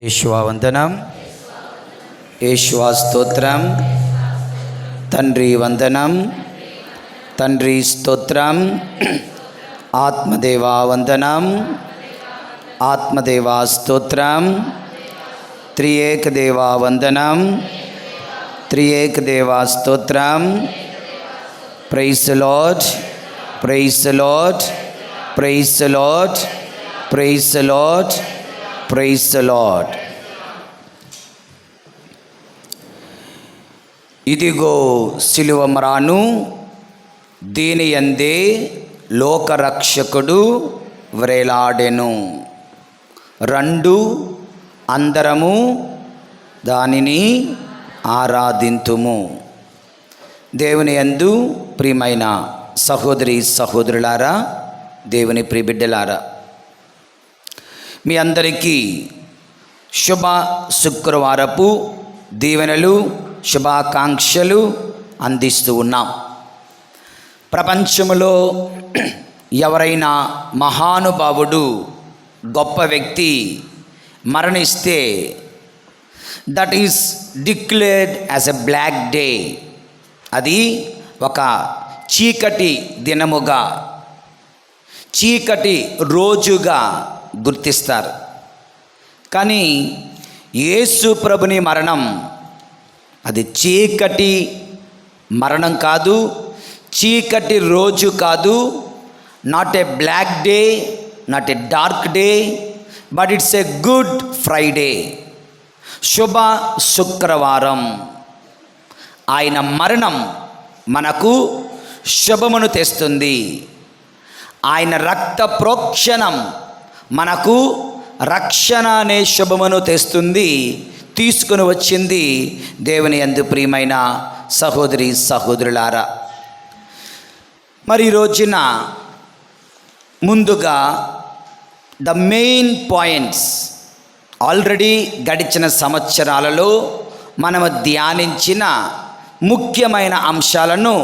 యేషువా వందనం, యేషువా స్తోత్రం. తండ్రి వందనం, తండ్రి స్తోత్రం. ఆత్మదేవా వందనం, ఆత్మదేవా స్తోత్రం. త్రియేక దేవా వందనం, త్రియేక దేవా స్తోత్రం. Praise the lord, praise the lord, praise the lord, praise the lord, praise the lord. ఇదిగో సిలువ మ్రాను, దీని యందే లోకరక్షకుడు వ్రేలాడెను. రండు అందరము దానిని ఆరాధింతుము. దేవుని యందు ప్రియమైన సహోదరి సహోదరులారా, దేవుని ప్రియబిడ్డలారా, మీ అందరికీ శుభ శుక్రవారపు దీవెనలు, శుభాకాంక్షలు అందిస్తూ ఉన్నాం. ప్రపంచంలో ఎవరైనా మహానుభావుడు, గొప్ప వ్యక్తి మరణిస్తే that is declared as a black day. అది ఒక చీకటి దినముగా, చీకటి రోజుగా గుర్తిస్తారు. కానీ యేసు ప్రభుని మరణం అది చీకటి మరణం కాదు, చీకటి రోజు కాదు. Not a black day, not a dark day, but it's a good Friday, శుభ శుక్రవారం. ఆయన మరణం మనకు శుభమును తెస్తుంది. ఆయన రక్త ప్రోక్షణం మనకు రక్షణ అనే శుభమును తెస్తుంది, తీసుకుని వచ్చింది. దేవుని యందు ప్రియమైన సహోదరి సహోదరులారా, మరి ఈ రోజున ముందుగా ద మెయిన్ పాయింట్స్, ఆల్రెడీ గడిచిన సంవత్సరాలలో మనము ధ్యానించిన ముఖ్యమైన అంశాలను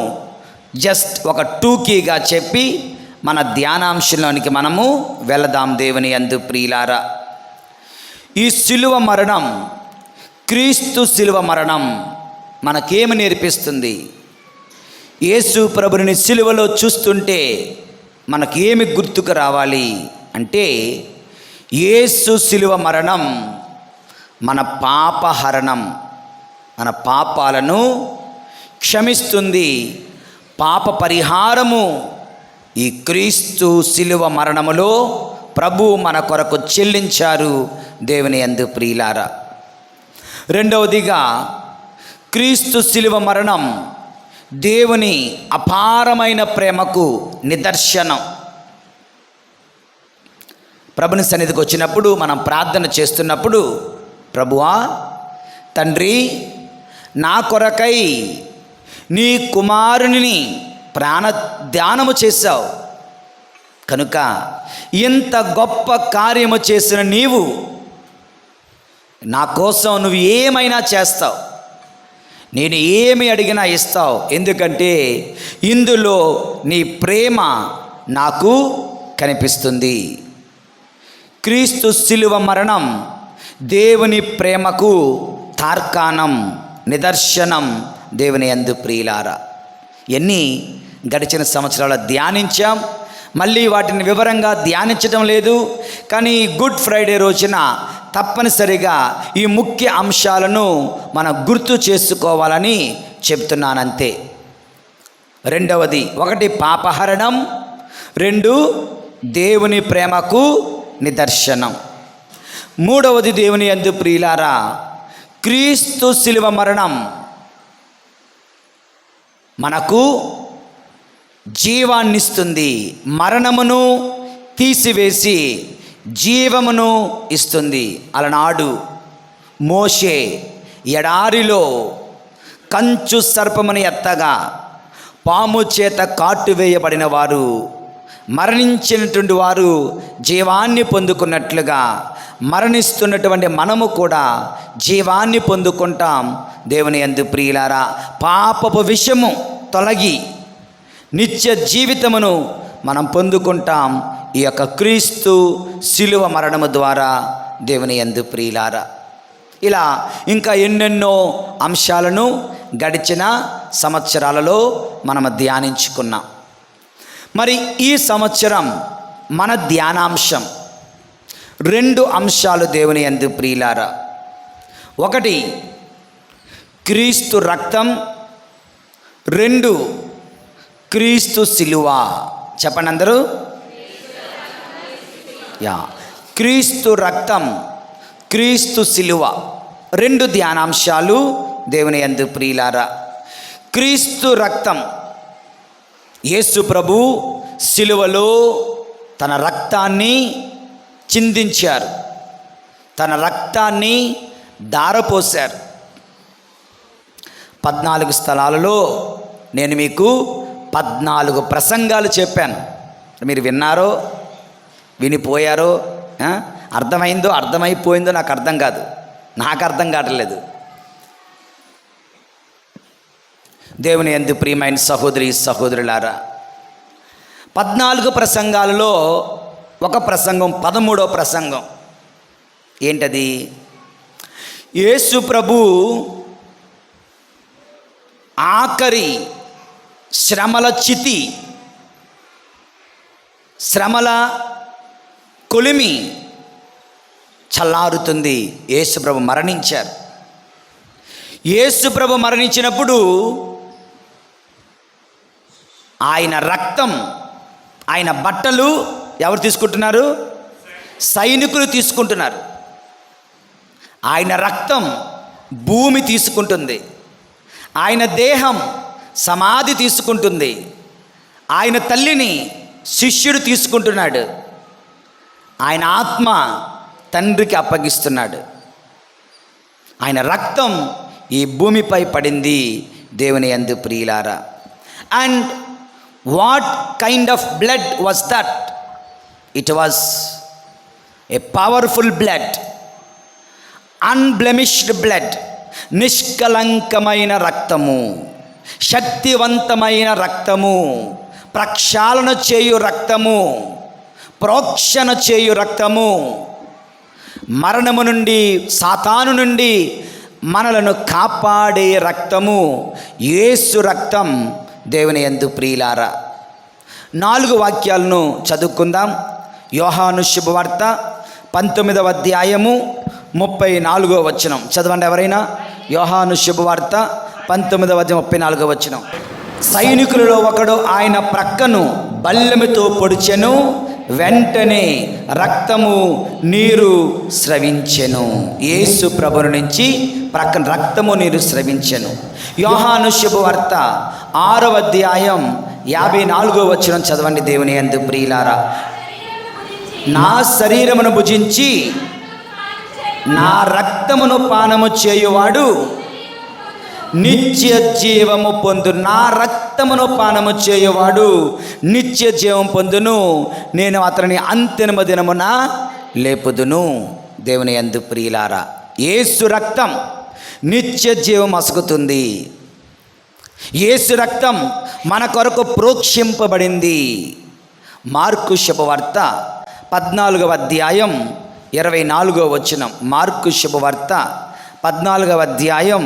జస్ట్ ఒక టూకీగా చెప్పి మన ధ్యానాంశంలోనికి మనము వెళదాం. దేవుని యందు ప్రియులారా, ఈ శిలువ మరణం, క్రీస్తు శిలువ మరణం మనకేమి నేర్పిస్తుంది? యేసు ప్రభుని శిలువలో చూస్తుంటే మనకేమి గుర్తుకు రావాలి అంటే, యేసు శిలువ మరణం మన పాపహరణం, మన పాపాలను క్షమిస్తుంది. పాప పరిహారము ఈ క్రీస్తు శిలువ మరణములో ప్రభు మన కొరకు చెల్లించారు. దేవుని యందు ప్రియులారా, రెండవదిగా క్రీస్తు శిలువ మరణం దేవుని అపారమైన ప్రేమకు నిదర్శనం. ప్రభుని సన్నిధికి వచ్చినప్పుడు మనం ప్రార్థన చేస్తున్నప్పుడు, ప్రభువా తండ్రి, నా కొరకై నీ కుమారుని ప్రాణదానము చేశావు కనుక ఇంత గొప్ప కార్యము చేసిన నీవు నా కోసం నువ్వు ఏమైనా చేస్తావు, నేను ఏమి అడిగినా ఇస్తావు. ఎందుకంటే ఇందులో నీ ప్రేమ నాకు కనిపిస్తుంది. క్రీస్తు శిలువ మరణం దేవుని ప్రేమకు తార్కాణం, నిదర్శనం. దేవుని యందు ప్రియులారా, ఎన్ని గడిచిన సంవత్సరాలు ధ్యానించాం, మళ్ళీ వాటిని వివరంగా ధ్యానించడం లేదు. కానీ గుడ్ ఫ్రైడే రోజున తప్పనిసరిగా ఈ ముఖ్య అంశాలను మనం గుర్తు చేసుకోవాలని చెప్తున్నానంతే. రెండవది, ఒకటి పాపహరణం, రెండు దేవుని ప్రేమకు నిదర్శనం. మూడవది, దేవుని యందు ప్రియులారా, క్రీస్తు శిలువ మరణం మనకు జీవాన్నిస్తుంది. మరణమును తీసివేసి జీవమును ఇస్తుంది. అలనాడు మోషే ఎడారిలో కంచు సర్పమును ఎత్తగా పాము చేత కాటువేయబడిన వారు, మరణించినటువంటి వారు జీవాన్ని పొందుకున్నట్లుగా మరణిస్తున్నటువంటి మనము కూడా జీవాన్ని పొందుకుంటాం. దేవుని యందు ప్రియులారా, పాపపు విషము తొలగి నిత్య జీవితమును మనం పొందుకుంటాం ఈ యొక్క క్రీస్తు శిలువ మరణము ద్వారా. దేవుని యందు ప్రియులారా. ఇలా ఇంకా ఎన్నెన్నో అంశాలను గడిచిన సంవత్సరాలలో మనం ధ్యానించుకున్నాం. మరి ఈ సంవత్సరం మన ధ్యానాంశం 2 అంశాలు దేవుని యందు ప్రియులారా. ఒకటి క్రీస్తు రక్తం, 2 క్రీస్తు శిలువ. చెప్పండి అందరూ. క్రీస్తు రక్తం, క్రీస్తు శిలువ 2 ధ్యానాంశాలు దేవుని యందు ప్రియులారా. క్రీస్తు రక్తం, యేసు ప్రభు శిలువలో తన రక్తాన్ని చిందించారు, తన రక్తాన్ని ధారపోశారు. 14 స్థలాలలో నేను మీకు 14 ప్రసంగాలు చెప్పాను. మీరు విన్నారో వినిపోయారో, అర్థమైందో అర్థమైపోయిందో నాకు అర్థం కాదు, నాకు అర్థం కావట్లేదు. దేవుని యందు ప్రియమైన సహోదరి సహోదరులారా, 14 ప్రసంగాలలో ఒక ప్రసంగం 13వ ప్రసంగం ఏంటది? యేసు ప్రభు ఆఖరి శ్రమల చితి, శ్రమల కొలిమి చల్లారుతుంది. యేసు ప్రభు మరణించారు. యేసు ప్రభు మరణించినప్పుడు ఆయన రక్తం, ఆయన బట్టలు ఎవరు తీసుకుంటున్నారు? సైనికులు తీసుకుంటున్నారు. ఆయన రక్తం భూమి తీసుకుంటుంది. ఆయన దేహం సమాధి తీసుకుంటుంది. ఆయన తల్లిని శిష్యుడు తీసుకుంటున్నాడు. ఆయన ఆత్మ తండ్రికి అప్పగిస్తున్నాడు. ఆయన రక్తం ఈ భూమిపై పడింది దేవుని యందు ప్రియులారా. And what kind of blood was that? It was a powerful blood, unblemished blood, నిష్కలంకమైన రక్తము, శక్తివంతమైన రక్తము, ప్రక్షాళన చేయు రక్తము, ప్రోక్షణ చేయు రక్తము, మరణము నుండి, సాతాను నుండి మనలను కాపాడే రక్తము యేసు రక్తం దేవుని యందు ప్రియులారా. 4 వాక్యాలను చదువుకుందాం. యోహాను శుభవార్త 19వ అధ్యాయము 34వ వచనం చదవండి ఎవరైనా. యోహాను శుభవార్త 19వ అధ్యాయం 34వ వచనం. సైనికులలో ఒకడు ఆయన ప్రక్కను బల్లెముతో పొడిచెను, వెంటనే రక్తము నీరు స్రవించెను. యేసు ప్రభువు నుంచి ప్రక్కన రక్తము నీరు స్రవించెను. యోహాను శుభవార్త 6వ అధ్యాయం 54వ వచనం చదవండి దేవుని యందు ప్రియులారా. నా శరీరమును భుజించి నా రక్తమును పానము చేయువాడు నిత్య జీవము పొందు. నా రక్తమును పానము చేయువాడు నిత్య జీవం పొందును, నేను అతనిని అంతిమ దినమున లేపుదును. దేవుని యందు ప్రియులారా, యేసు రక్తం నిత్య జీవం అసుకుతుంది. యేసు రక్తం మన కొరకు ప్రోక్షింపబడింది. మార్కు శుభవార్త 14వ అధ్యాయం 24వ వచనం. మార్కు శుభవార్త 14వ అధ్యాయం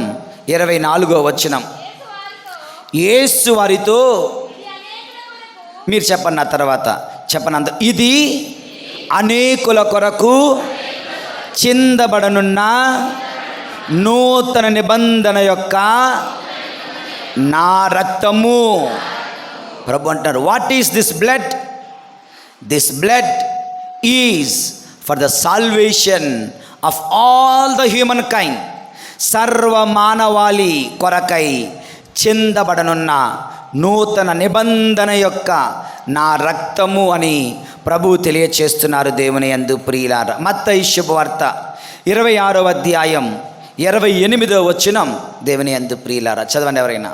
24వ వచనం. యేసు వారితో, మీరు చెప్పండి నా తర్వాత చెప్పండి అంత, ఇది అనేకుల కొరకు చిందబడనున్న నూతన నిబంధన యొక్క నా రక్తము. ప్రభు అంటారు, what is this blood? This blood is for the salvation of all the human kind. సర్వ మానవాళి కొరకై చిందబడనున్న నూతన నిబంధన యొక్క నా రక్తము అని ప్రభువు తెలియచేస్తున్నారు దేవుని యందు ప్రియులారా. మత్తయి శుభవార్త 26వ అధ్యాయం 28వ వచనం దేవుని యందు ప్రియులారా చదవండి ఎవరైనా.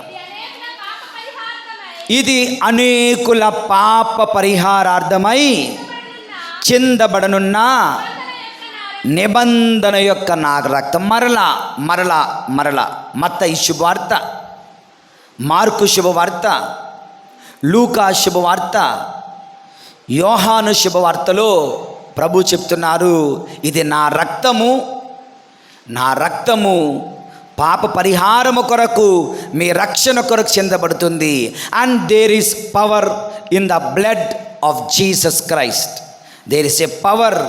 ఇది అనేకుల పాప పరిహారార్థమై చిందబడనున్న నిబంధన యొక్క నా రక్తం. మరలా మరలా మరలా మత్తయి శుభవార్త, మార్కు శుభవార్త, లూకా శుభవార్త, యోహాను శుభవార్తలో ప్రభు చెప్తున్నారు, ఇది నా రక్తము, నా రక్తము పాప పరిహారము కొరకు, మీ రక్షణ కొరకు చెందబడుతుంది. And there is power in the blood of Jesus Christ. There is a power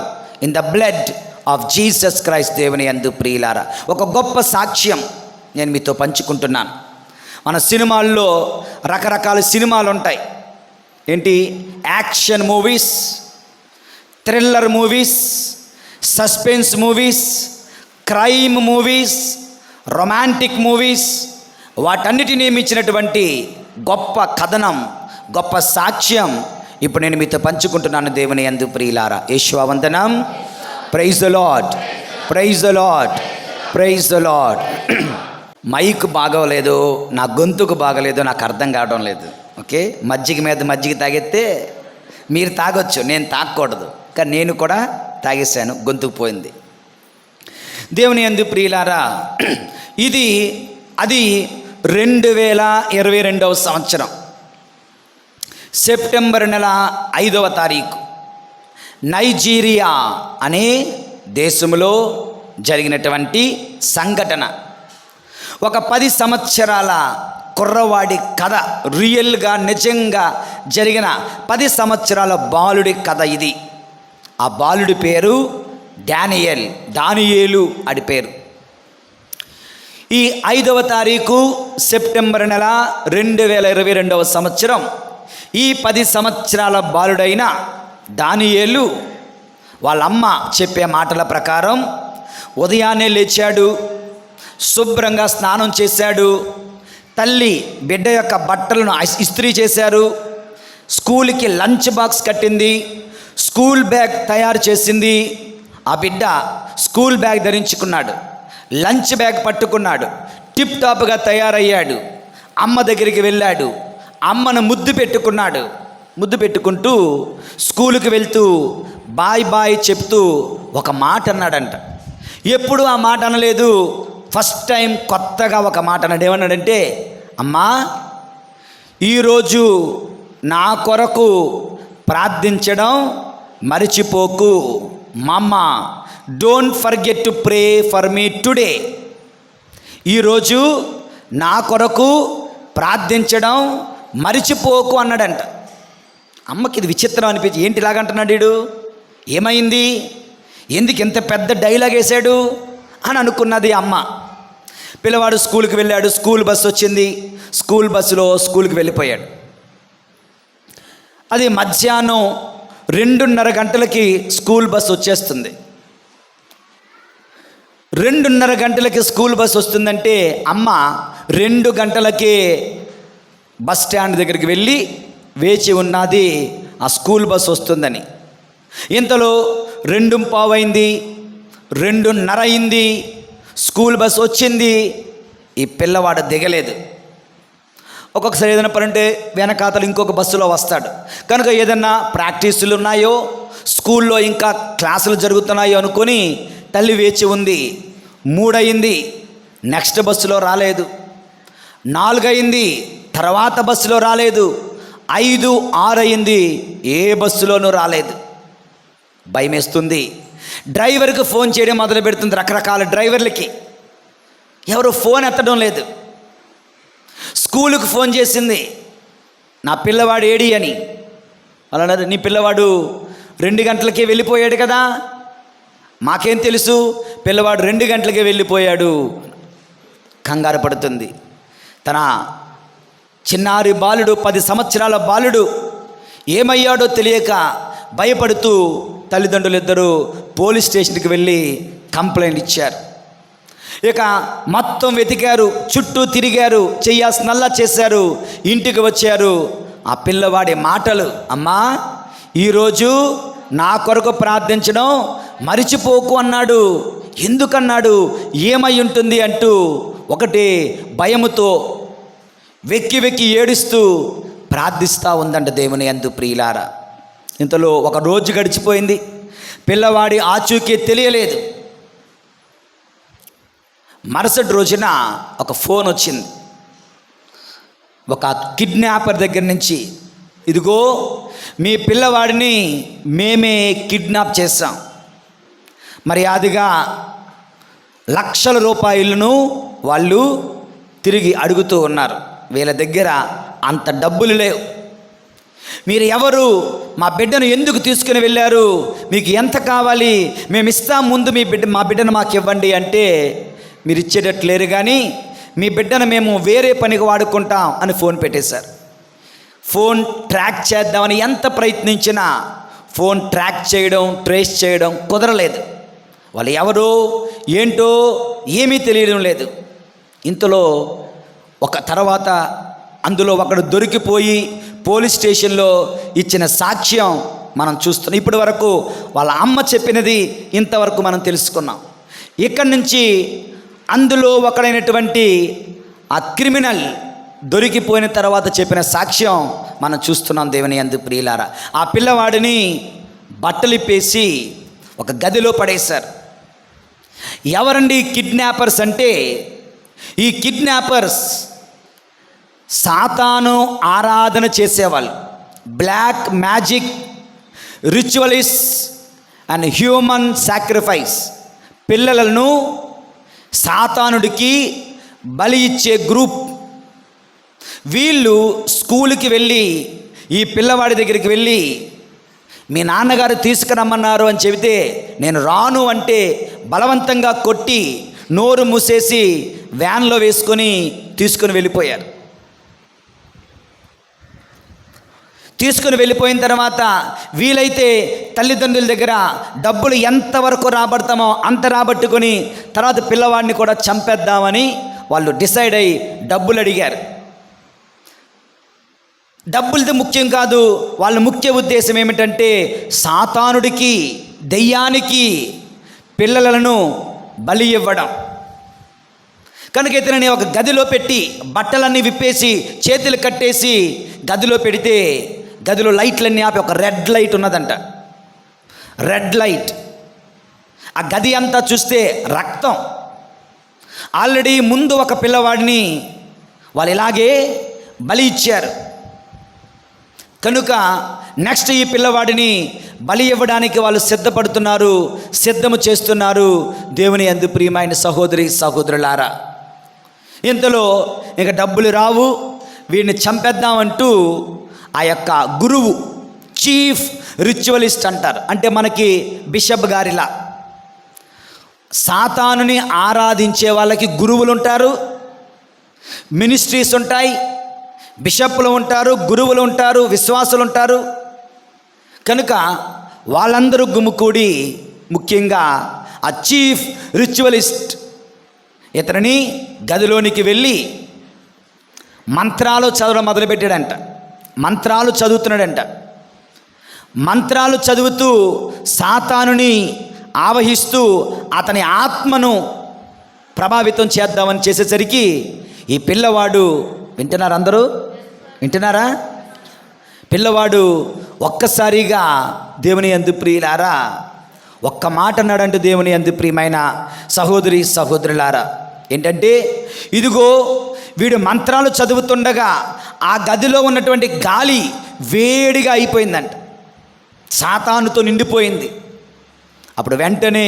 in the blood of Jesus Christ. దేవుని యందు ప్రియులారా, ఒక గొప్ప సాక్ష్యం నేను మీతో పంచుకుంటున్నాను. మన సినిమాల్లో రకరకాల సినిమాలు ఉంటాయి. ఏంటి? Action movies, thriller movies, suspense movies, crime movies, romantic movies, వాటన్నిటినీ మించినటువంటి గొప్ప కథనం, గొప్ప సాక్ష్యం ఇప్పుడు నేను మీతో పంచుకుంటున్నాను. దేవుని యందు ప్రియులారా, యేషువా వందనం. Praise the lord, praise the lord, praise the lord. Mike బాగోలేదు, నా గొంతుకు బాగలేదు, నాకు అర్థం కావడం లేదు. ఓకే, మజ్జిగ మీద మజ్జిగ తాగితే మీరు తాగొచ్చు, నేను తాగకూడదు, కానీ నేను కూడా తాగేశాను, గొంతుకు పోయింది. దేవుని యందు ప్రియులారా, అది 2022 సంవత్సరం సెప్టెంబర్ నెల 5వ తారీఖు నైజీరియా అనే దేశంలో జరిగినటువంటి సంఘటన. ఒక 10 సంవత్సరాల కుర్రవాడి కథ, రియల్గా నిజంగా జరిగిన 10 సంవత్సరాల బాలుడి కథ ఇది. ఆ బాలుడి పేరు దానియేలు అడి పేరు. ఈ 5వ తారీఖు సెప్టెంబర్ నెల 2022 సంవత్సరం ఈ 10 సంవత్సరాల బాలుడైన దానియేలు వాళ్ళమ్మ చెప్పే మాటల ప్రకారం ఉదయాన్నే లేచాడు, శుభ్రంగా స్నానం చేశాడు, తల్లి బిడ్డ యొక్క బట్టలను ఇస్త్రీ చేశారు, స్కూల్కి లంచ్ బాక్స్ కట్టింది, స్కూల్ బ్యాగ్ తయారు చేసింది. ఆ బిడ్డ స్కూల్ బ్యాగ్ ధరించుకున్నాడు, లంచ్ బ్యాగ్ పట్టుకున్నాడు, టిప్ టాప్గా తయారయ్యాడు. అమ్మ దగ్గరికి వెళ్ళాడు, అమ్మను ముద్దు పెట్టుకున్నాడు. ముద్దు పెట్టుకుంటూ స్కూలుకి వెళ్తూ బాయ్ బాయ్ చెప్తూ ఒక మాట అన్నాడంట. ఎప్పుడు ఆ మాట అనలేదు, ఫస్ట్ టైం కొత్తగా ఒక మాట అన్నాడు. ఏమన్నాడంటే, అమ్మా ఈరోజు నా కొరకు ప్రార్థించడం మరిచిపోకు. మమ్మ don't forget to pray for me today. ఈరోజు నా కొరకు ప్రార్థించడం మరిచిపోకు అన్నాడంట. అమ్మకి ఇది విచిత్రం అనిపించి, ఏంటి ఇలాగంటున్నాడు వీడు, ఏమైంది, ఎందుకు ఇంత పెద్ద డైలాగ్ వేశాడు అని అనుకున్నది అమ్మ. పిల్లవాడు స్కూల్కి వెళ్ళాడు, స్కూల్ బస్సు వచ్చింది, స్కూల్ బస్సులో స్కూల్కి వెళ్ళిపోయాడు. అది మధ్యాహ్నం 2:30 గంటలకి స్కూల్ బస్సు వచ్చేస్తుంది. 2:30 గంటలకి స్కూల్ బస్సు వస్తుందంటే అమ్మ 2 గంటలకే బస్ స్టాండ్ దగ్గరికి వెళ్ళి వేచి ఉన్నది ఆ స్కూల్ బస్సు వస్తుందని. ఇంతలో 2:15 అయింది, 2:30 అయింది, స్కూల్ బస్సు వచ్చింది. ఈ పిల్లవాడు దిగలేదు. ఒక్కొక్కసారి ఏదైనా పని ఉంటే వెనకాతలు ఇంకొక బస్సులో వస్తాడు కనుక ఏదన్నా ప్రాక్టీసులు ఉన్నాయో, స్కూల్లో ఇంకా క్లాసులు జరుగుతున్నాయో అనుకొని తల్లి వేచి ఉంది. 3 అయింది, నెక్స్ట్ బస్సులో రాలేదు. 4 అయింది, తర్వాత బస్సులో రాలేదు. 5, 6 అయింది, ఏ బస్సులోనూ రాలేదు. భయమేస్తుంది. డ్రైవర్కి ఫోన్ చేయడం మొదలు పెడుతుంది. రకరకాల డ్రైవర్లకి ఎవరు ఫోన్ ఎత్తడం లేదు. స్కూలుకు ఫోన్ చేసింది, నా పిల్లవాడు ఏడి అని. అలా అన్నారు, నీ పిల్లవాడు 2 గంటలకే వెళ్ళిపోయాడు కదా. మాకేం తెలుసు, పిల్లవాడు 2 గంటలకే వెళ్ళిపోయాడు. కంగారు పడుతుంది. తన చిన్నారి బాలుడు, 10 సంవత్సరాల బాలుడు ఏమయ్యాడో తెలియక భయపడుతూ తల్లిదండ్రులు ఇద్దరు పోలీస్ స్టేషన్కి వెళ్ళి కంప్లైంట్ ఇచ్చారు. ఇక మొత్తం వెతికారు, చుట్టూ తిరిగారు, చెయ్యాల్సినల్లా చేశారు. ఇంటికి వచ్చారు. ఆ పిల్లవాడి మాటలు, అమ్మా ఈరోజు నా కొరకు ప్రార్థించడం మరిచిపోకు అన్నాడు. ఎందుకన్నాడు, ఏమై ఉంటుంది అంటూ ఒకటి భయముతో వెక్కి వెక్కి ఏడుస్తూ ప్రార్థిస్తూ ఉందంట దేవుని యందు ప్రియులారా. ఇంతలో ఒక రోజు గడిచిపోయింది. పిల్లవాడి ఆచూకీ తెలియలేదు. మరుసటి రోజున ఒక ఫోన్ వచ్చింది. ఒక కిడ్నాపర్ దగ్గర నుంచి ఇదిగో మీ పిల్లవాడిని మేమే కిడ్నాప్ చేస్తాం. మర్యాదగా లక్షల రూపాయలను వాళ్ళు తిరిగి అడుగుతూ ఉన్నారు. వీళ్ళ దగ్గర అంత డబ్బులు లేవు. మీరు ఎవరు, మా బిడ్డను ఎందుకు తీసుకుని వెళ్ళారు, మీకు ఎంత కావాలి, మేము ఇస్తాం, ముందు మా బిడ్డను మాకు ఇవ్వండి అంటే మీరు ఇచ్చేటట్లు లేరు, కానీ మీ బిడ్డను మేము వేరే పనికి వాడుకుంటాం అని ఫోన్ పెట్టేశారు. ఫోన్ ట్రాక్ చేద్దామని ఎంత ప్రయత్నించినా ఫోన్ ట్రాక్ చేయడం, ట్రేస్ చేయడం కుదరలేదు. వాళ్ళు ఎవరో ఏంటో ఏమీ తెలియడం లేదు. ఇంతలో తర్వాత అందులో ఒకడు దొరికిపోయి పోలీస్ స్టేషన్లో ఇచ్చిన సాక్ష్యం మనం చూస్తున్నాం. ఇప్పటి వరకు వాళ్ళ అమ్మ చెప్పినది ఇంతవరకు మనం తెలుసుకున్నాం. ఇక్కడి నుంచి అందులో ఒకడైనటువంటి ఆ క్రిమినల్ దొరికిపోయిన తర్వాత చెప్పిన సాక్ష్యం మనం చూస్తున్నాం. దేవుని యందు ప్రియులారా, ఆ పిల్లవాడిని బట్టలిప్పేసి ఒక గదిలో పడేశారు. ఎవరండి కిడ్నాపర్స్ అంటే, ఈ కిడ్నాపర్స్ సాతాను ఆరాధన చేసేవాళ్ళు. Black magic, ritualist and human sacrifice. పిల్లలను సాతానుడికి బలి ఇచ్చే గ్రూప్. వీళ్ళు స్కూల్కి వెళ్ళి ఈ పిల్లవాడి దగ్గరికి వెళ్ళి మీ నాన్నగారు తీసుకురమ్మన్నారు అని చెబితే నేను రాను అంటే బలవంతంగా కొట్టి నోరు మూసేసి వ్యాన్లో వేసుకొని తీసుకుని వెళ్ళిపోయారు. తీసుకుని వెళ్ళిపోయిన తర్వాత వీలైతే తల్లిదండ్రుల దగ్గర డబ్బులు ఎంతవరకు రాబడతామో అంత రాబట్టుకొని తర్వాత పిల్లవాడిని కూడా చంపేద్దామని వాళ్ళు డిసైడ్ అయ్యి డబ్బులు అడిగారు. డబ్బులది ముఖ్యం కాదు, వాళ్ళ ముఖ్య ఉద్దేశం ఏమిటంటే సాతానుడికి, దెయ్యానికి పిల్లలను బలి ఇవ్వడం. కనుక ఇతనిని ఒక గదిలో పెట్టి బట్టలన్నీ విప్పేసి చేతులు కట్టేసి గదిలో పెడితే గదిలో లైట్లన్నీ ఆపి ఒక రెడ్ లైట్ ఉన్నదంట. Red light. ఆ గది అంతా చూస్తే రక్తం. ఆల్రెడీ ముందు ఒక పిల్లవాడిని వాళ్ళు ఇలాగే బలి ఇచ్చారు. కనుక నెక్స్ట్ ఈ పిల్లవాడిని బలి ఇవ్వడానికి వాళ్ళు సిద్ధపడుతున్నారు, సిద్ధము చేస్తున్నారు. దేవుని యందు ప్రియమైన సహోదరి సహోదరులారా, ఇంతలో ఇక డబ్బులు రావు, వీడిని చంపేద్దామంటూ ఆ యొక్క గురువు, చీఫ్ రిచువలిస్ట్ అంటారు, అంటే మనకి బిషప్ గారిలా సాతానుని ఆరాధించే వాళ్ళకి గురువులు ఉంటారు, మినిస్ట్రీస్ ఉంటాయి, బిషప్లు ఉంటారు, గురువులు ఉంటారు, విశ్వాసులు ఉంటారు. కనుక వాళ్ళందరూ గుమికూడి ముఖ్యంగా ఆ చీఫ్ రిచువలిస్ట్ ఇతనిని గదిలోనికి వెళ్ళి మంత్రాలు చదవడం మొదలుపెట్టాడంట. మంత్రాలు చదువుతున్నాడంట. మంత్రాలు చదువుతూ సాతానుని ఆవహిస్తూ అతని ఆత్మను ప్రభావితం చేద్దామని చేసేసరికి ఈ పిల్లవాడు, వింటున్నారా అందరూ, వింటున్నారా? పిల్లవాడు ఒక్కసారిగా దేవుని యందు ప్రియులారా ఒక్క మాట అన్నాడంటే దేవుని యందు ప్రియమైన సహోదరి సహోదరులారా, ఏంటంటే ఇదిగో వీడు మంత్రాలు చదువుతుండగా ఆ గదిలో ఉన్నటువంటి గాలి వేడిగా అయిపోయిందంట, సాతానుతో నిండిపోయింది. అప్పుడు వెంటనే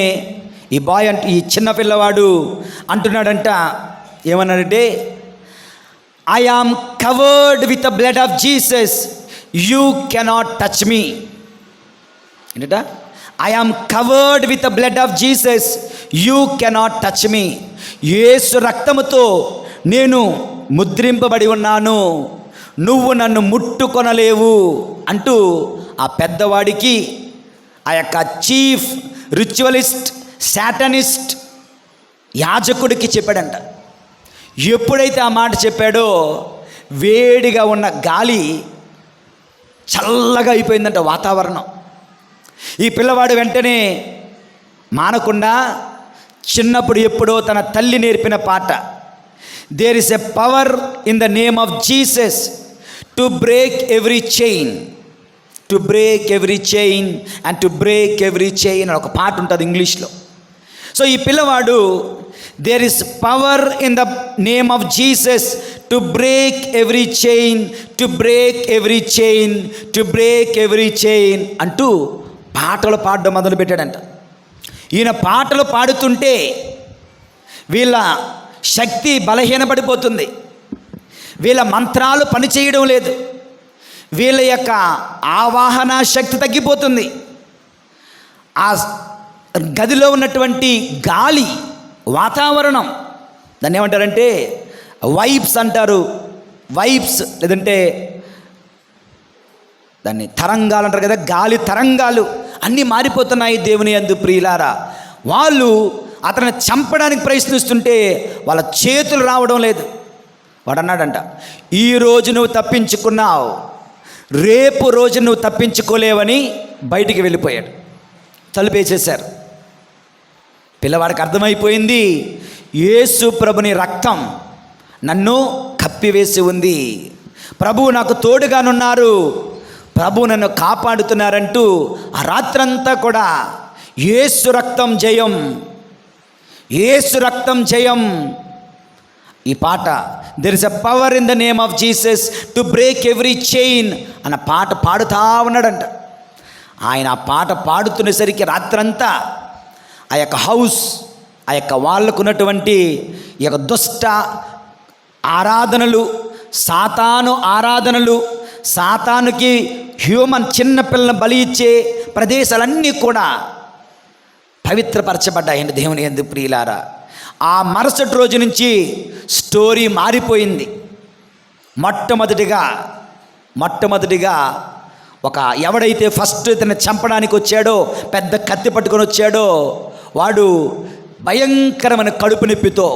ఈ చిన్న పిల్లవాడు అంటున్నాడంట, ఏమన్నాడంటే, I am covered with the blood of Jesus, you cannot touch me. ఏంటట? I am covered with the blood of Jesus, you cannot touch me. యేసు రక్తముతో నేను ముద్రింపబడి ఉన్నాను, నువ్వు నన్ను ముట్టుకొనలేవు అంటూ ఆ పెద్దవాడికి, ఆ యొక్క చీఫ్ రిచువలిస్ట్ శాటనిస్ట్ యాజకుడికి చెప్పాడంట. ఎప్పుడైతే ఆ మాట చెప్పాడో వేడిగా ఉన్న గాలి చల్లగా అయిపోయిందంట వాతావరణం. ఈ పిల్లవాడు వెంటనే మానకుండా చిన్నప్పుడు ఎప్పుడో తన తల్లి నేర్పిన పాట, there is a power in the name of Jesus to break every chain, to break every chain and to break every chain అని ఒక పాట ఉంటుంది ఇంగ్లీష్లో. సో ఈ పిల్లవాడు there is power in the name of Jesus to break every chain, to break every chain, to break every chain అంటూ పాటలు పాడడం మొదలుపెట్టాడంట. ఈయన పాటలు పాడుతుంటే వీళ్ళ శక్తి బలహీనపడిపోతుంది, వీళ్ళ మంత్రాలు పనిచేయడం లేదు, వీళ్ళ యొక్క ఆవాహన శక్తి తగ్గిపోతుంది. ఆ గదిలో ఉన్నటువంటి గాలి, వాతావరణం, దాన్ని ఏమంటారంటే వైబ్స్ అంటారు, వైబ్స్ లేదంటే దాన్ని తరంగాలు అంటారు కదా, గాలి తరంగాలు అన్నీ మారిపోతున్నాయి దేవుని యందు ప్రియులారా. వాళ్ళు అతన్ని చంపడానికి ప్రయత్నిస్తుంటే వాళ్ళ చేతులు రావడం లేదు. వాడు అన్నాడంట, ఈరోజు నువ్వు తప్పించుకున్నావు, రేపు రోజు నువ్వు తప్పించుకోలేవని బయటికి వెళ్ళిపోయాడు. తలుపేసేశారు. పిల్లవాడికి అర్థమైపోయింది, యేసు ప్రభుని రక్తం నన్ను కప్పివేసి ఉంది, ప్రభువు నాకు తోడుగానున్నారు, ప్రభు నన్ను కాపాడుతున్నారంటూ ఆ రాత్రంతా కూడా యేసు రక్తం జయం, యేసు రక్తం జయం. ఈ పాట there is a power in the name of Jesus to break every chain అన్న పాట పాడుతూ ఉన్నాడంట. ఆయన ఆ పాట పాడుతునేసరికి రాత్రంతా ఆ యొక్క హౌస్, ఆ యొక్క వాళ్ళకున్నటువంటి ఈ యొక్క దుష్ట ఆరాధనలు, సాతాను ఆరాధనలు, సాతానుకి హ్యూమన్ చిన్నపిల్లలను బలి ఇచ్చే ప్రదేశాలన్నీ కూడా పవిత్రపరచబడ్డాయండి దేవుని యందు ప్రియులారా. ఆ మరుసటి రోజు నుంచి స్టోరీ మారిపోయింది. మొట్టమొదటిగా ఒక ఎవడైతే ఫస్ట్ ఇతన్ని చంపడానికి వచ్చాడో, పెద్ద కత్తి పట్టుకొని వచ్చాడో, వాడు భయంకరమైన కడుపు నొప్పితో,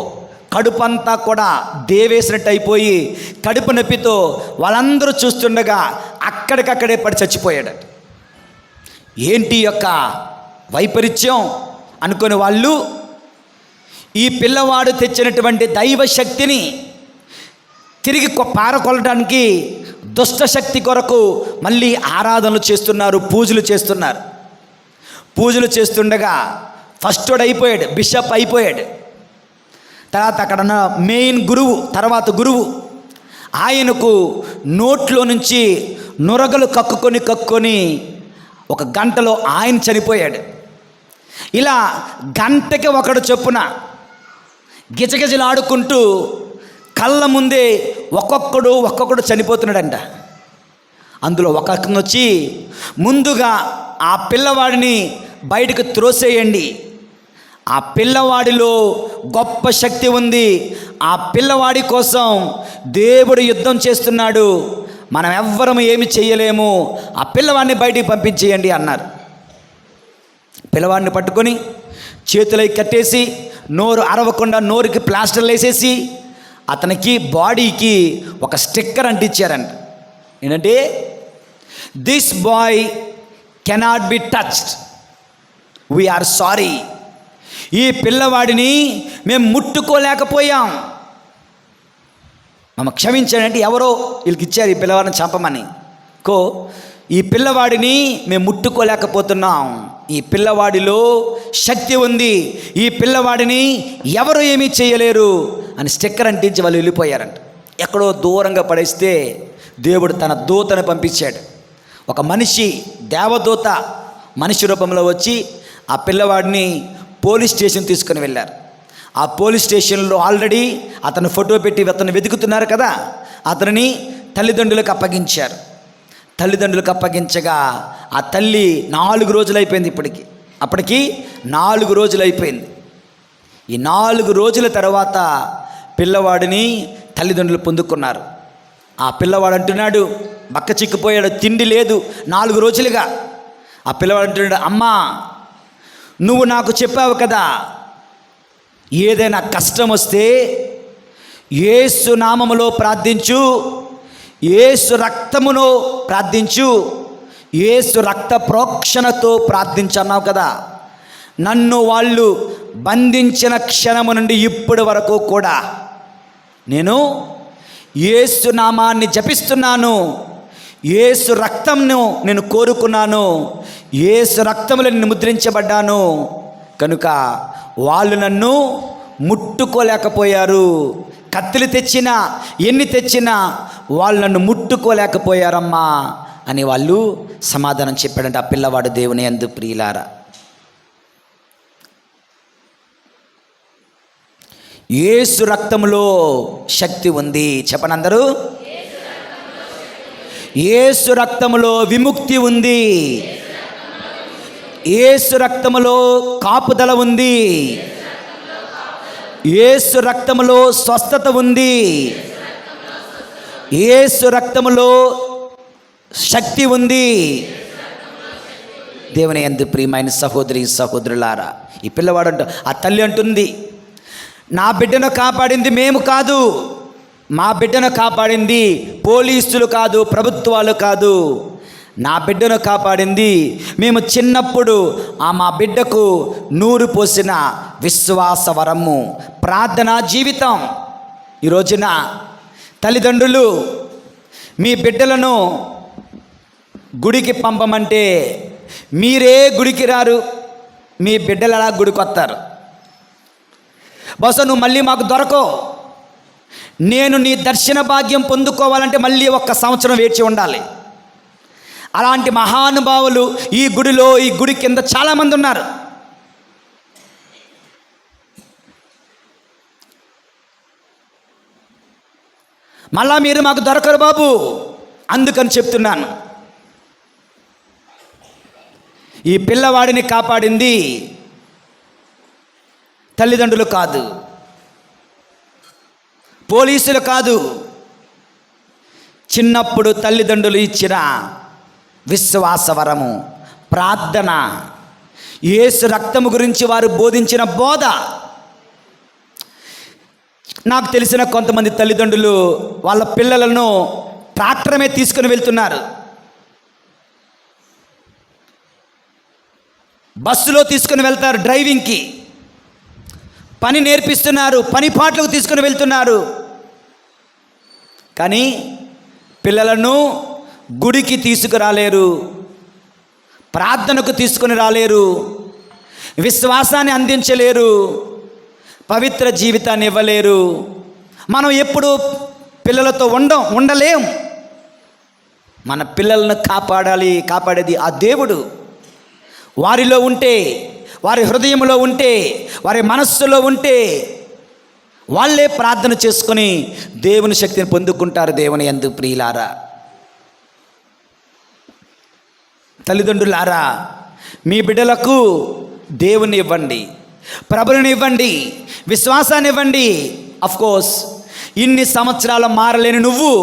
కడుపంతా కూడా దేవేసినట్టు అయిపోయి కడుపు నొప్పితో వాళ్ళందరూ చూస్తుండగా అక్కడికక్కడే పడి చచ్చిపోయాడు. ఏంటి యొక్క వైపరీత్యం అనుకునే వాళ్ళు ఈ పిల్లవాడు తెచ్చినటువంటి దైవ శక్తిని తిరిగి పారకొల్లడానికి దుష్టశక్తి కొరకు మళ్ళీ ఆరాధనలు చేస్తున్నారు, పూజలు చేస్తున్నారు. పూజలు చేస్తుండగా ఫస్ట్ వాడు అయిపోయాడు, బిషప్ అయిపోయాడు. తర్వాత అక్కడ మెయిన్ గురువు, తర్వాత గురువు, ఆయనకు నోట్లో నుంచి నురగలు కక్కుకొని ఒక గంటలో ఆయన చనిపోయాడు. ఇలా గంటకి ఒకడు చొప్పున గిజగిజలాడుకుంటూ కళ్ళ ముందే ఒక్కొక్కడు చనిపోతున్నాడంట. అందులో ఒక్కొక్కను వచ్చి ముందుగా ఆ పిల్లవాడిని బయటకు త్రోసేయండి, ఆ పిల్లవాడిలో గొప్ప శక్తి ఉంది, ఆ పిల్లవాడి కోసం దేవుడు యుద్ధం చేస్తున్నాడు, మనం ఎవ్వరము ఏమి చేయలేము, ఆ పిల్లవాడిని బయటికి పంపించేయండి అన్నారు. పిల్లవాడిని పట్టుకొని చేతులై కట్టేసి నోరు అరవకుండా నోరుకి ప్లాస్టర్లు వేసేసి అతనికి బాడీకి ఒక స్టిక్కర్ అంటించారంట. ఏంటంటే this boy cannot be touched, we are sorry. ఈ పిల్లవాడిని మేము ముట్టుకోలేకపోయాం, మమ్మల్ని క్షమించాడంటే ఎవరో వీళ్ళకి ఇచ్చారు ఈ పిల్లవాడిని చంపమని. ఈ పిల్లవాడిని మేము ముట్టుకోలేకపోతున్నాం, ఈ పిల్లవాడిలో శక్తి ఉంది, ఈ పిల్లవాడిని ఎవరు ఏమీ చేయలేరు అని స్టిక్కర్ అంటించి వాళ్ళు వెళ్ళిపోయారంట. ఎక్కడో దూరంగా పడేస్తే దేవుడు తన దూతను పంపించాడు. ఒక మనిషి, దేవదూత మనిషి రూపంలో వచ్చి ఆ పిల్లవాడిని పోలీస్ స్టేషన్ తీసుకుని వెళ్ళారు. ఆ పోలీస్ స్టేషన్లో ఆల్రెడీ అతను ఫోటో పెట్టి అతను వెతుకుతున్నారు కదా, అతనిని తల్లిదండ్రులకు అప్పగించారు. తల్లిదండ్రులకు అప్పగించగా ఆ తల్లి 4 రోజులు అయిపోయింది. అప్పటికి 4 రోజులు అయిపోయింది. ఈ 4 రోజుల తర్వాత పిల్లవాడిని తల్లిదండ్రులు పొందుకున్నారు. ఆ పిల్లవాడు అంటున్నాడు, బక్క చిక్కిపోయాడు, తిండి లేదు 4 రోజులుగా. ఆ పిల్లవాడు అంటున్నాడు, అమ్మా నువ్వు నాకు చెప్పావు కదా, ఏదైనా కష్టం వస్తే యేసు నామములో ప్రార్థించు, యేసు రక్తమును ప్రార్థించు, యేసు రక్త ప్రోక్షణతో ప్రార్థించన్నావు కదా. నన్ను వాళ్ళు బంధించిన క్షణము నుండి ఇప్పటి వరకు కూడా నేను యేసు నామాన్ని జపిస్తున్నాను, యేసు రక్తంను నేను కోరుకున్నాను, యేసు రక్తములో నేను ముద్రించబడ్డాను, కనుక వాళ్ళు నన్ను ముట్టుకోలేకపోయారు. కత్తులు తెచ్చినా ఎన్ని తెచ్చినా వాళ్ళు నన్ను ముట్టుకోలేకపోయారమ్మా అని వాళ్ళు సమాధానం చెప్పాడంటే ఆ పిల్లవాడు దేవుని యందు ప్రియులారా. యేసు రక్తంలో శక్తి ఉంది. చెప్పండి అందరూ. యేసు రక్తంలో విముక్తి ఉంది. యేసు రక్తంలో కాపుదల ఉంది. యేసు రక్తంలో స్వస్థత ఉంది. యేసు రక్తంలో శక్తి ఉంది. దేవుని యందు ప్రియమైన సహోదరి సహోదరులారా, ఈ పిల్లవాడు ఆ తల్లి అంటుంది, నా బిడ్డను కాపాడింది మేము కాదు, మా బిడ్డను కాపాడింది పోలీసులు కాదు, ప్రభుత్వాలు కాదు, నా బిడ్డను కాపాడింది మేము చిన్నప్పుడు మా బిడ్డకు నూరు పోసిన విశ్వాస వరము, ప్రార్థనా జీవితం. ఈ రోజున తల్లిదండ్రులు మీ బిడ్డలను గుడికి పంపమంటే మీరే గుడికి రారు, మీ బిడ్డలు అలా గుడికి వస్తారు. బహుశా నువ్వు మళ్ళీ మాకు దొరకవు, నేను నీ దర్శన భాగ్యం పొందుకోవాలంటే మళ్ళీ 1 సంవత్సరం వేచి ఉండాలి. అలాంటి మహానుభావులు ఈ గుడిలో, ఈ గుడి కింద చాలామంది ఉన్నారు. మళ్ళా మీరు మాకు దొరకరు బాబు, అందుకని చెప్తున్నాను. ఈ పిల్లవాడిని కాపాడింది తల్లిదండ్రులు కాదు, పోలీసులు కాదు, చిన్నప్పుడు తల్లిదండ్రులు ఇచ్చిన విశ్వాసవరము, ప్రార్థన, యేసు రక్తము గురించి వారు బోధించిన బోధ. నాకు తెలిసిన కొంతమంది తల్లిదండ్రులు వాళ్ళ పిల్లలను ట్రాక్టర్ మీద తీసుకుని వెళ్తున్నారు, బస్సులో తీసుకుని వెళ్తారు, డ్రైవింగ్కి పని నేర్పిస్తున్నారు, పని పాటలకు తీసుకుని వెళ్తున్నారు. కానీ పిల్లలను గుడికి తీసుకురాలేరు, ప్రార్థనకు తీసుకుని రాలేరు, విశ్వాసాన్ని అందించలేరు, పవిత్ర జీవితాన్ని ఇవ్వలేరు. మనం ఎప్పుడు పిల్లలతో ఉండలేం. మన పిల్లలను కాపాడేది ఆ దేవుడు. వారిలో ఉంటే, వారి హృదయంలో ఉంటే, వారి మనస్సులో ఉంటే వాళ్ళే ప్రార్థన చేసుకొని దేవుని శక్తిని పొందుకుంటారు. దేవుని యందు ప్రియులారా, తల్లిదండ్రులారా, మీ బిడ్డలకు దేవుని ఇవ్వండి, ప్రభువుని ఇవ్వండి, విశ్వాసాన్ని ఇవ్వండి. అఫ్కోర్స్ ఇన్ని సంవత్సరాలు మారలేని నువ్వు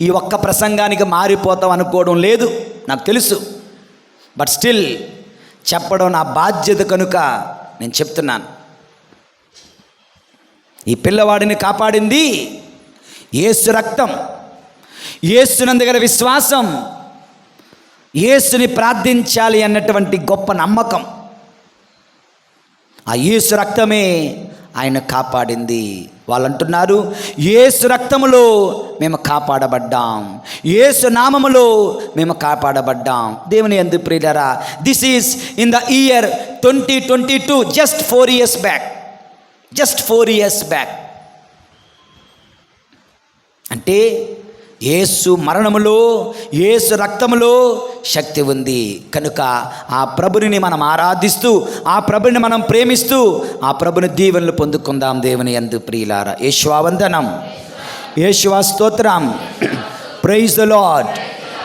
ఈ ఒక్క ప్రసంగానికి మారిపోతావు అనుకోవడం లేదు, నాకు తెలుసు. బట్ స్టిల్ చెప్పడం నా బాధ్యత కనుక నేను చెప్తున్నాను. ఈ పిల్లవాడిని కాపాడింది యేసు రక్తం, యేసునందు గల విశ్వాసం, యేసుని ప్రార్థించాలి అన్నటువంటి గొప్ప నమ్మకం. ఆ యేసు రక్తమే ఆయన కాపాడింది. వాళ్ళు అంటున్నారు, యేసు రక్తములో మేము కాపాడబడ్డాం, యేసు నామములో మేము కాపాడబడ్డాం. దేవుని యందు ప్రియులారా, this is in the year 2022, just 4 years back, just 4 years back. అంటే యేసు మరణములో, యేసు రక్తములో శక్తి ఉంది కనుక ఆ ప్రభుని మనం ఆరాధిస్తూ, ఆ ప్రభుని మనం ప్రేమిస్తూ, ఆ ప్రభుని దీవెనలు పొందుకుందాం. దేవుని యందు ప్రియులారా, యేషువా వందనం, యేషువా స్తోత్రం. Praise the lord,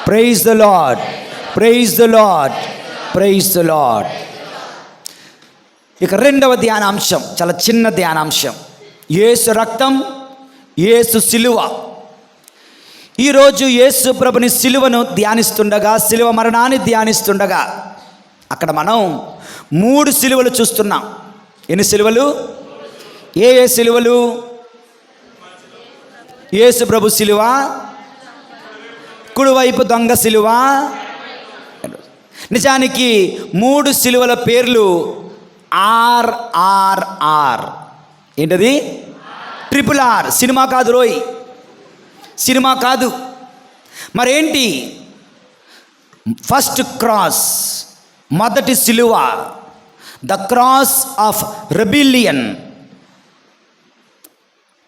praise the lord, praise the lord, praise the lord. ఇక రెండవ ధ్యానాంశం, చాలా చిన్న ధ్యానాంశం, యేసు రక్తం, యేసు సిలువ. ఈరోజు యేసు ప్రభుని సిలువను ధ్యానిస్తుండగా, సిలువ మరణాన్ని ధ్యానిస్తుండగా అక్కడ మనం 3 సిలువలు చూస్తున్నాం. ఎన్ని సిలువలు? ఏ సిలువలు? యేసు ప్రభు సిలువ, కుడివైపు దొంగ సిలువ. నిజానికి 3 సిలువల పేర్లు RRR. ఏంటది? RRR. సినిమా కాదు రోయ్, సినిమా కాదు. మరేంటి? ఫస్ట్ క్రాస్, మొదటి సిలువ, the cross of rebellion,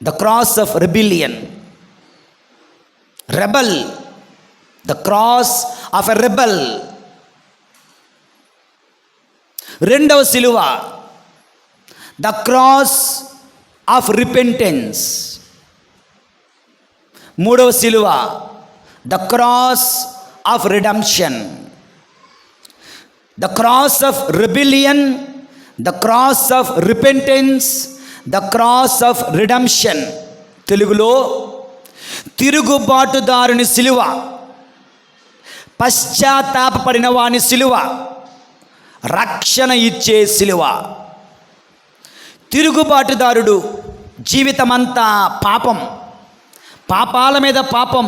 the cross of rebellion. Rebel, the cross of a rebel. రెండవ సిలువ, ద క్రాస్ ఆఫ్ రిపెంటెన్స్. మూడవ సిలువ, the cross of redemption. The cross of rebellion, the cross of repentance, the cross of redemption. తెలుగులో తిరుగుబాటుదారుని సిలువ, పశ్చాత్తాపపడిన వాని సిలువ, రక్షణ ఇచ్చే సిలువ. తిరుగుబాటుదారుడు జీవితమంతా పాపం, పాపాల మీద పాపం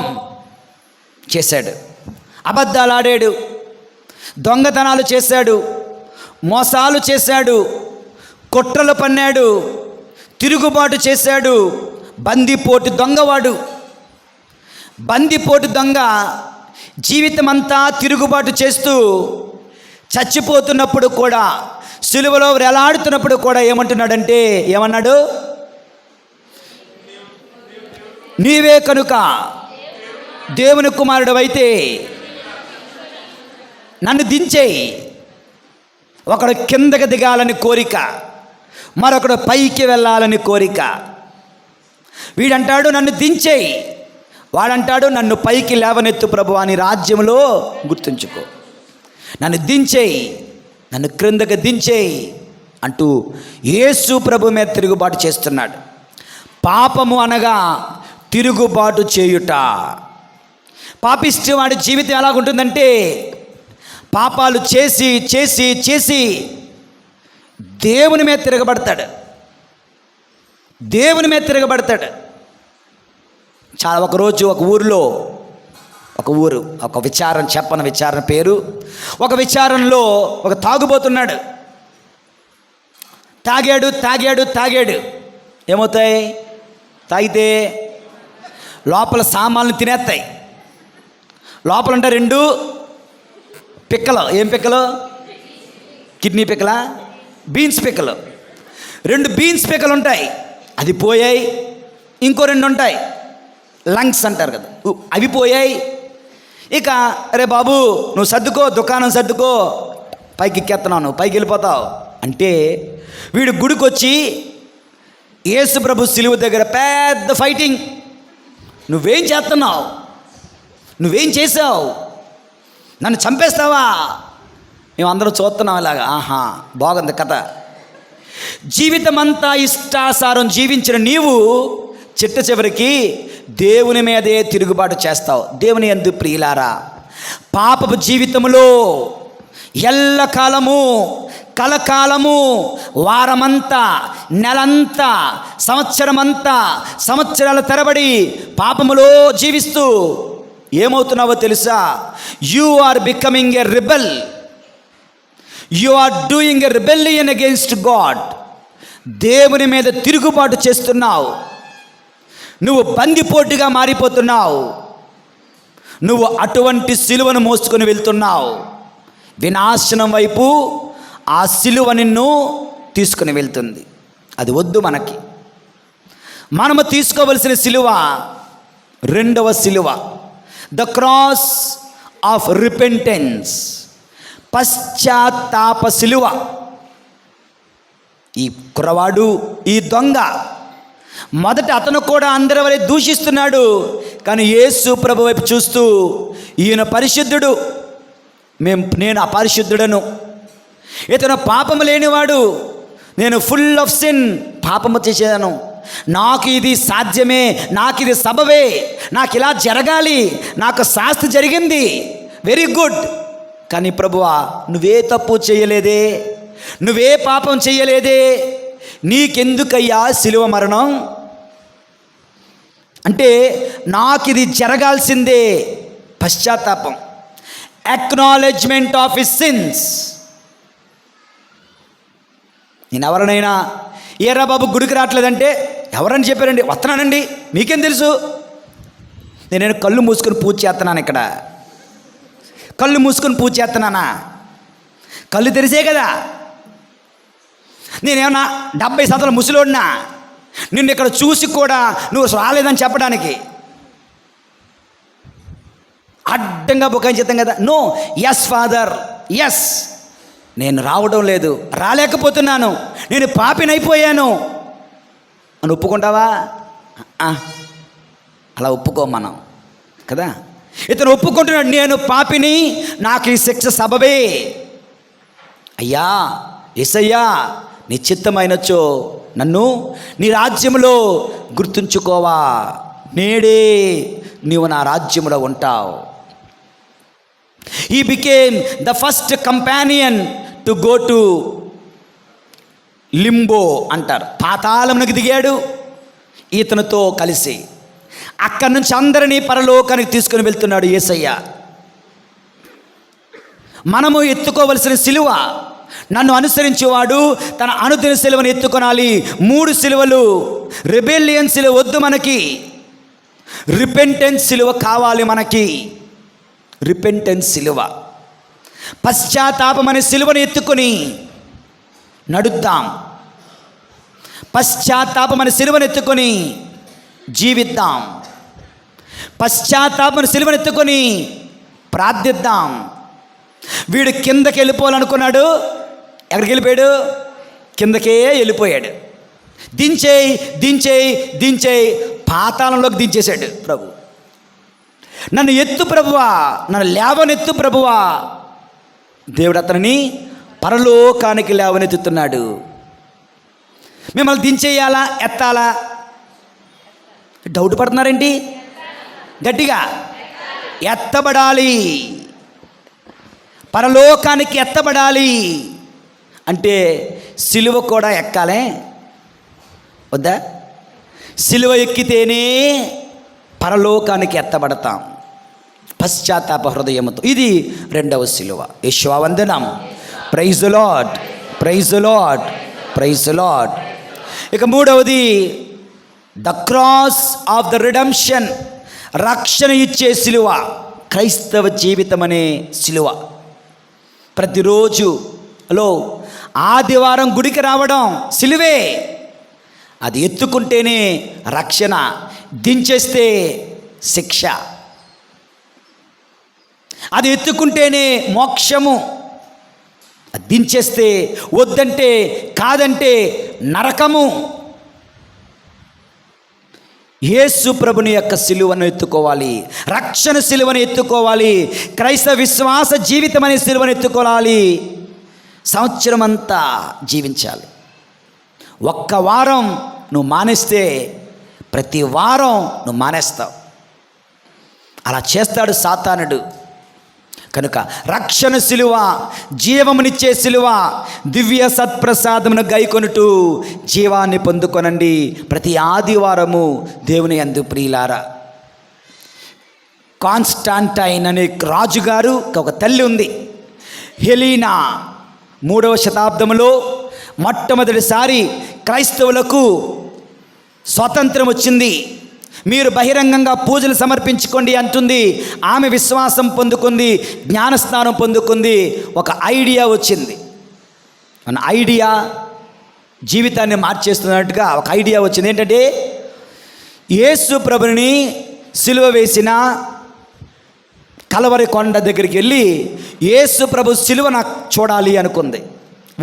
చేశాడు. అబద్ధాలు ఆడాడు, దొంగతనాలు చేశాడు, మోసాలు చేశాడు, కుట్రలు పన్నాడు, తిరుగుబాటు చేశాడు. బందిపోటు దొంగవాడు. బందిపోటు దొంగ జీవితమంతా తిరుగుబాటు చేస్తూ చచ్చిపోతున్నప్పుడు కూడా, సిలువలో వేలాడుతున్నప్పుడు కూడా ఏమంటున్నాడంటే, ఏమన్నాడు? నీవే కనుక దేవుని కుమారుడవైతే నన్ను దించేయి. ఒకడు కిందకి దిగాలని కోరిక, మరొకడు పైకి వెళ్ళాలని కోరిక. వీడంటాడు నన్ను దించేయి, వాడంటాడు నన్ను పైకి లేవనెత్తు ప్రభువా, నీ రాజ్యంలో గుర్తుంచుకో. నన్ను దించేయి, నన్ను క్రిందకి దించేయి అంటూ యేసు ప్రభు మీద తిరుగుబాటు చేస్తున్నాడు. పాపము అనగా తిరుగుబాటు చేయుట. పాపిష్టి వాడి జీవితం ఎలాగుంటుందంటే, పాపాలు చేసి చేసి చేసి దేవుని మీద తిరగబడతాడు. దేవుని మీద తిరగబడతాడు. చాలా ఒకరోజు ఒక ఊరు, ఒక విచారణ, చెప్పని విచారణ పేరు, ఒక విచారణలో ఒక తాగుబోతున్నాడు. తాగాడు. ఏమవుతాయి? తాగితే లోపల సామాన్లు తినేస్తాయి. లోపల అంటే 2 పిక్కలు. ఏం పిక్కలు? కిడ్నీ పిక్కలా? బీన్స్ పిక్కలు. 2 బీన్స్ పిక్కలు ఉంటాయి, అది పోయాయి. ఇంకో 2 ఉంటాయి, లంగ్స్ అంటారు కదా, అవి పోయాయి. ఇక అరే బాబు నువ్వు సర్దుకో, దుకాణం సర్దుకో, పైకి ఎక్కేస్తున్నావు, నువ్వు పైకి వెళ్ళిపోతావు అంటే, వీడు గుడికి వచ్చి యేసు ప్రభు సిలువ దగ్గర పెద్ద ఫైటింగ్. నువ్వేం చేస్తున్నావు? నువ్వేం చేసావు? నన్ను చంపేస్తావా? మేమందరం చూస్తున్నాం ఇలాగా. ఆహా, బాగుంది కథ. జీవితమంతా ఇష్టాసారం జీవించిన నీవు చిట్ట చివరికి దేవుని మీదే తిరుగుబాటు చేస్తావు. దేవుని యందు ప్రియులారా, పాపపు జీవితంలో ఎల్లకాలము, కలకాలము, వారమంతా, నెలంతా, సంవత్సరమంతా, సంవత్సరాల తరబడి పాపములో జీవిస్తూ ఏమవుతున్నావో తెలుసా? You are becoming a rebel. You are doing a rebellion against God. దేవుని మీద తిరుగుబాటు చేస్తున్నావు. నువ్వు బందిపోటుగా మారిపోతున్నావు. నువ్వు అటువంటి సిలువను మోసుకొని వెళ్తున్నావు. వినాశనం వైపు ఆ సిలువ నిన్ను తీసుకుని వెళ్తుంది. అది వద్దు మనకి. మనము తీసుకోవలసిన సిలువ రెండవ సిలువ, ద క్రాస్ ఆఫ్ రిపెంటెన్స్, పశ్చాత్తాప సిలువ. ఈ కుర్రవాడు, ఈ దొంగ మొదట అతను కూడా అందరి వలె దూషిస్తున్నాడు. కానీ యేసు ప్రభు వైపు చూస్తూ, ఈయన పరిశుద్ధుడు, నేను అపరిశుద్ధుడను. ఇతను పాపము లేనివాడు, నేను ఫుల్ ఆఫ్ సిన్, పాపము చేసేదాను. నాకు ఇది సాధ్యమే, నాకు ఇది సబబే, నాకు ఇలా జరగాలి, నాకు శాస్తి జరిగింది, వెరీ గుడ్. కానీ ప్రభువా, నువ్వే తప్పు చేయలేదే, నువ్వే పాపం చేయలేదే, నీకెందుకయ్యా సిలువ మరణం? అంటే నాకు ఇది జరగాల్సిందే. పశ్చాత్తాపం, అక్నాలెడ్జ్మెంట్ ఆఫ్ హిస్ సిన్స్. నేను ఎవరినైనా, ఏరా బాబు గుడికి రావట్లేదంటే, ఎవరని చెప్పారండి? వస్తున్నానండి, మీకేం తెలుసు? నేను కళ్ళు మూసుకొని పూజ చేస్తున్నాను. ఇక్కడ కళ్ళు మూసుకొని పూజ చేస్తున్నానా? కళ్ళు తెరిసే కదా. నేనేమన్నా 70 సంవత్సరాల ముసలోడినా? నిన్ను ఇక్కడ చూసి కూడా నువ్వు రాలేదని చెప్పడానికి అడ్డంగా బుకాయించేద్దాం కదా. నో, ఎస్ ఫాదర్, ఎస్, నేను రావడం లేదు, రాలేకపోతున్నాను, నేను పాపినైపోయాను అని ఒప్పుకుంటావా? అలా ఒప్పుకో మనం కదా. ఇతను ఒప్పుకుంటున్నాడు, నేను పాపిని, నాకు ఈ శిక్ష సబబే. అయ్యా, యేసయ్యా, నీ చిత్తమైనచో నన్ను నీ రాజ్యంలో గుర్తుంచుకోవా, నేడే నీవు నా రాజ్యంలో ఉంటావు. He became the first companion to go to limbo అంటారు, పాతాళమునకు దిగాడు ఇతనితో కలిసి. అక్కడి నుంచి అందరినీ పరలోకానికి తీసుకుని వెళ్తున్నాడు యేసయ్య. మనము ఎత్తుకోవలసిన సిలువ, నన్ను అనుసరించేవాడు తన అనుదిన సిలువను ఎత్తుకొనాలి. 3 సిలువలు. రెబెలియన్ సిలువ వద్దు మనకి, రిపెంటెన్స్ సిలువ కావాలి మనకి. రిపెంటెన్స్ సిలువ, పశ్చాత్తాపం అనే సిలువను ఎత్తుకొని నడుద్దాం. పశ్చాత్తాపం అనే సిలువను ఎత్తుకొని జీవిద్దాం. పశ్చాత్తాపం అనే సిలువను ఎత్తుకొని ప్రార్థిద్దాం. వీడు కిందకి వెళ్ళిపోవాలనుకున్నాడు, ఎక్కడికి వెళ్ళిపోయాడు? కిందకే వెళ్ళిపోయాడు. దించేయి దించేయి దించేయి, పాతాళంలోకి దించేశాడు ప్రభు. నన్ను ఎత్తు ప్రభువా, నన్ను లేవనెత్తు ప్రభువా. దేవుడు అతనిని పరలోకానికి లేవనెత్తుతున్నాడు. మిమ్మల్ని దించేయాలా, ఎత్తాలా? డౌట్ పడుతున్నారేంటి? గట్టిగా, ఎత్తబడాలి, పరలోకానికి ఎత్తబడాలి అంటే సిలువ కూడా ఎక్కాలే వద్దా? సిలువ ఎక్కితేనే పరలోకానికి ఎత్తబడతాం పశ్చాత్తాప హృదయముతో. ఇది 2వ సిలువ. యేషువా వందనం. Praise the lord, praise the lord, praise the Lord. ఇక 3వది the cross of the redemption, రక్షణ ఇచ్చే సిలువ. క్రైస్తవ జీవితం అనే సిలువ. ప్రతిరోజులో ఆదివారం గుడికి రావడం సిలువే. అది ఎత్తుకుంటేనే రక్షణ, దించేస్తే శిక్ష. అది ఎత్తుకుంటేనే మోక్షము, అది దించేస్తే, వద్దంటే, కాదంటే నరకము. యేసు ప్రభుని యొక్క సిలువను ఎత్తుకోవాలి, రక్షణ సిలువను ఎత్తుకోవాలి, క్రైస్తవ విశ్వాస జీవితం అనే సిలువను ఎత్తుకోవాలి. సంవత్సరం అంతా జీవించాలి. ఒక్క వారం నువ్వు మానేస్తే ప్రతి వారం నువ్వు మానేస్తావు. అలా చేస్తాడు సాతానుడు. కనుక రక్షణ సిలువ, జీవమునిచ్చే సిలువ, దివ్య సత్ప్రసాదమును గైకొనుటూ జీవాన్ని పొందుకొనండి ప్రతి ఆదివారము దేవుని యందు ప్రియులారా. కాన్స్టాంటైన్ అనే రాజుగారు ఒక తల్లి ఉంది, హెలీనా. 3వ శతాబ్దంలో మొట్టమొదటిసారి క్రైస్తవులకు స్వాతంత్రం వచ్చింది. మీరు బహిరంగంగా పూజలు సమర్పించుకోండి అంటుంది. ఆమె విశ్వాసం పొందుకుంది, జ్ఞానస్నానం పొందుకుంది. ఒక ఐడియా వచ్చింది. మన ఐడియా జీవితాన్ని మార్చేస్తున్నట్టుగా ఒక ఐడియా వచ్చింది. ఏంటంటే, యేసు ప్రభుని సిలువ వేసిన కలవరి కొండ దగ్గరికి వెళ్ళి యేసు ప్రభు సిలువ నాకు చూడాలి అనుకుంది.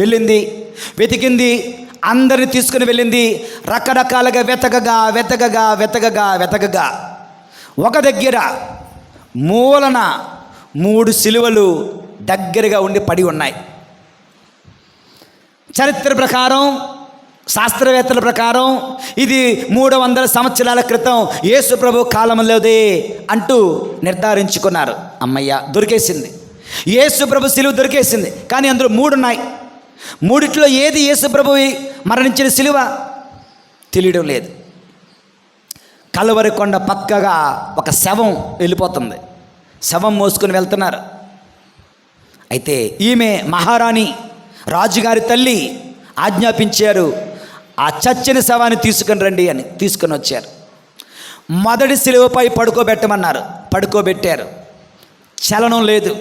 వెళ్ళింది, వెతికింది, అందరిని తీసుకుని వెళ్ళింది. రకరకాలుగా వెతకగా ఒక దగ్గర మూలన 3 సిలువలు దగ్గరగా ఉండి పడి ఉన్నాయి. చరిత్ర ప్రకారం, శాస్త్రవేత్తల ప్రకారం ఇది 300 సంవత్సరాల క్రితం యేసు ప్రభు కాలంలోదే అంటూ నిర్ధారించుకున్నారు. అమ్మయ్య, దొరికేసింది. యేసు ప్రభు సిలువ దొరికేసింది. కానీ అందులో 3 ఉన్నాయి. 3 ఏది యేసు ప్రభు మరణించిన సిలువ తెలియడం లేదు. కలవరి కొండ పక్కగా ఒక శవం వెళ్ళిపోతుంది. శవం మోసుకొని వెళ్తున్నారు. అయితే ఈమె మహారాణి, రాజుగారి తల్లి ఆజ్ఞాపించారు, ఆ చచ్చిన శవాన్ని తీసుకుని రండి అని. తీసుకొని వచ్చారు. మొదటి సిలువపై పడుకోబెట్టమన్నారు, పడుకోబెట్టారు. చలనం లేదు.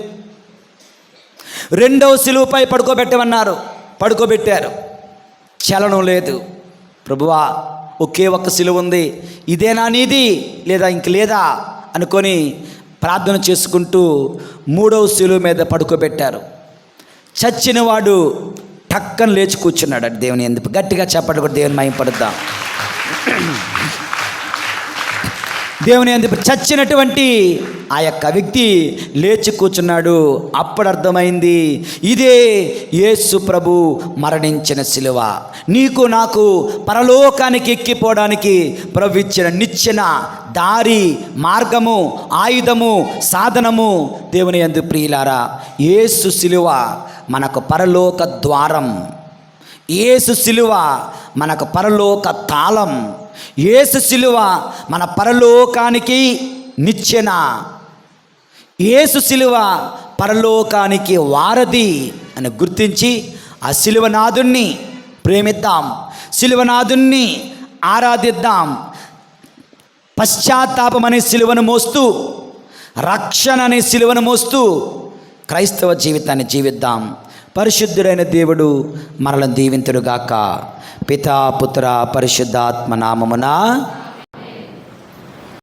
2వ సిలువపై పడుకోబెట్టమన్నారు, పడుకోబెట్టారు. చలనం లేదు. ప్రభువా ఒకే ఒక్క సిలువ ఉంది, ఇదేనా నీది లేదా ఇంక లేదా అనుకొని ప్రార్థన చేసుకుంటూ 3వ సిలువ మీద పడుకోబెట్టారు. చచ్చినవాడు టక్కన లేచి కూర్చున్నాడు. దేవుని ఎందుకు గట్టిగా చెప్పండి, కూడా దేవుని మహిమపడుద్దాం. దేవుని ఎందుకు చచ్చినటువంటి ఆ యొక్క వ్యక్తి లేచి కూర్చున్నాడు. అప్పుడు అర్థమైంది, ఇదే యేసు ప్రభు మరణించిన సిలువ, నీకు నాకు పరలోకానికి ఎక్కిపోవడానికి ప్రభు ఇచ్చిన నిచ్చెన, దారి, మార్గము, ఆయుధము, సాధనము. దేవుని యందు ప్రియులారా, యేసు సిలువ మనకు పరలోక ద్వారం, యేసు సిలువ మనకు పరలోక తాళం, యేసు సిలువ మన పరలోకానికి నిచ్చెన, యేసు సిలువ పరలోకానికి వారధి అని గుర్తించి ఆ సిలువనాథుణ్ణి ప్రేమిద్దాం, సిలువనాథుణ్ణి ఆరాధిద్దాం. పశ్చాత్తాపం అనే సిలువను మోస్తూ, రక్షణ అనే సిలువను మోస్తూ క్రైస్తవ జీవితాన్ని జీవిద్దాం. పరిశుద్ధుడైన దేవుడు మనలను దీవింతుడుగాక. పితా పుత్ర పరిశుద్ధాత్మ నామమున